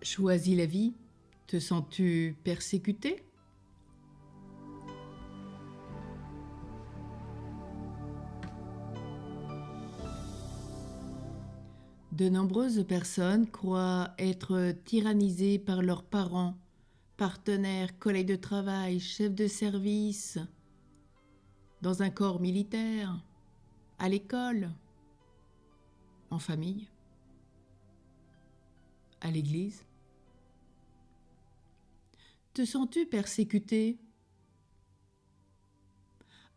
Choisis la vie, te sens-tu persécuté? De nombreuses personnes croient être tyrannisées par leurs parents, partenaires, collègues de travail, chefs de service, dans un corps militaire, à l'école, en famille, à l'église. Te sens-tu persécuté?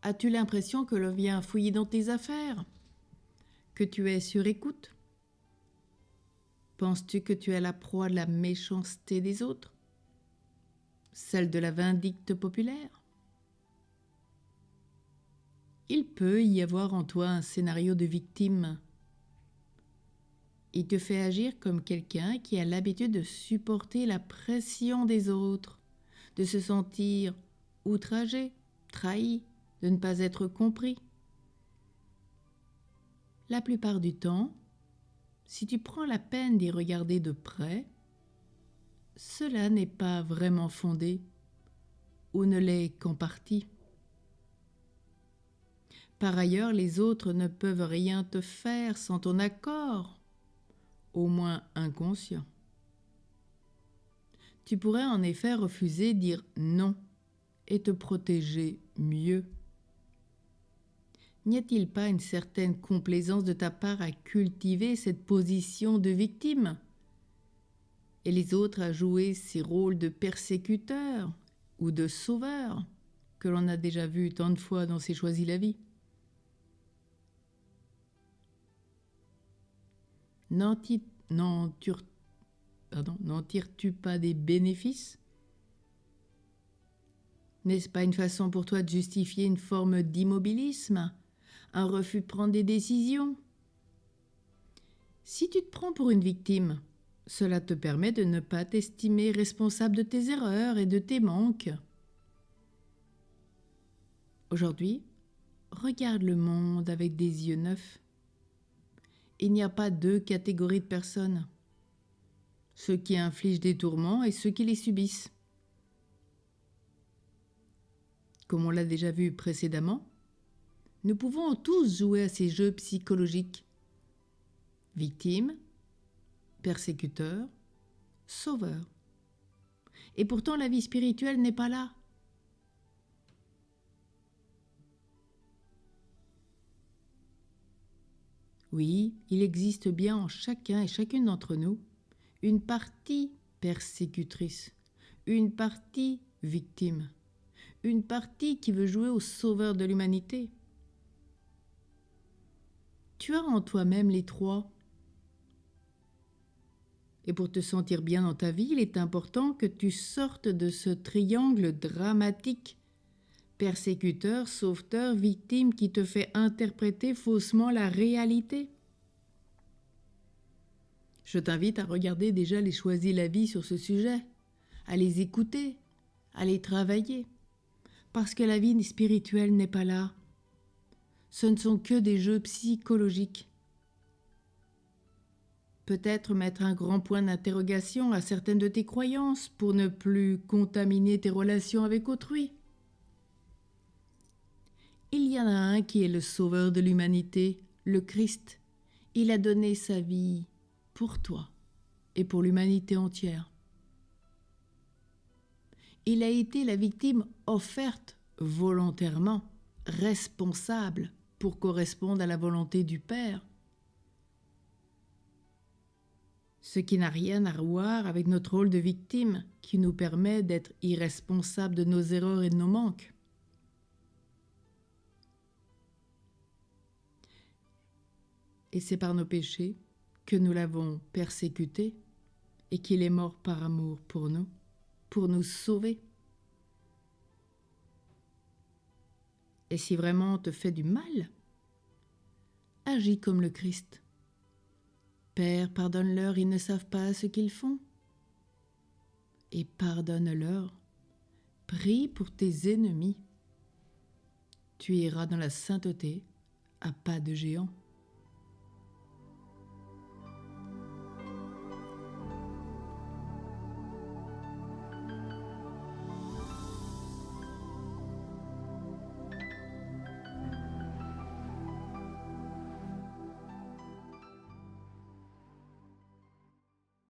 As-tu l'impression que l'on vient fouiller dans tes affaires? Que tu es sur écoute? Penses-tu que tu es la proie de la méchanceté des autres? Celle de la vindicte populaire? Il peut y avoir en toi un scénario de victime. Il te fait agir comme quelqu'un qui a l'habitude de supporter la pression des autres, de se sentir outragé, trahi, de ne pas être compris. La plupart du temps, si tu prends la peine d'y regarder de près, cela n'est pas vraiment fondé ou ne l'est qu'en partie. Par ailleurs, les autres ne peuvent rien te faire sans ton accord, au moins inconscient. Tu pourrais en effet refuser, dire non et te protéger mieux. N'y a-t-il pas une certaine complaisance de ta part à cultiver cette position de victime et les autres à jouer ces rôles de persécuteurs ou de sauveurs que l'on a déjà vus tant de fois dans ces Choisis la vie? N'en tires-tu pas des bénéfices? N'est-ce pas une façon pour toi de justifier une forme d'immobilisme, un refus de prendre des décisions? Si tu te prends pour une victime, cela te permet de ne pas t'estimer responsable de tes erreurs et de tes manques. Aujourd'hui, regarde le monde avec des yeux neufs. Il n'y a pas deux catégories de personnes. Ceux qui infligent des tourments et ceux qui les subissent. Comme on l'a déjà vu précédemment, nous pouvons tous jouer à ces jeux psychologiques. Victime, persécuteur, sauveur. Et pourtant la vie spirituelle n'est pas là. Oui, il existe bien en chacun et chacune d'entre nous une partie persécutrice, une partie victime, une partie qui veut jouer au sauveur de l'humanité. Tu as en toi-même les trois. Et pour te sentir bien dans ta vie, il est important que tu sortes de ce triangle dramatique, persécuteur, sauveteur, victime qui te fait interpréter faussement la réalité. Je t'invite à regarder déjà les Choisis la vie sur ce sujet, à les écouter, à les travailler, parce que la vie spirituelle n'est pas là. Ce ne sont que des jeux psychologiques. Peut-être mettre un grand point d'interrogation à certaines de tes croyances pour ne plus contaminer tes relations avec autrui. Il y en a un qui est le sauveur de l'humanité, le Christ. Il a donné sa vie pour toi et pour l'humanité entière. Il a été la victime offerte volontairement, responsable pour correspondre à la volonté du Père. Ce qui n'a rien à voir avec notre rôle de victime qui nous permet d'être irresponsables de nos erreurs et de nos manques. Et c'est par nos péchés que nous l'avons persécuté et qu'il est mort par amour pour nous sauver. Et si vraiment on te fait du mal, agis comme le Christ. Père, pardonne-leur, ils ne savent pas ce qu'ils font. Et pardonne-leur. Prie pour tes ennemis. Tu iras dans la sainteté à pas de géant.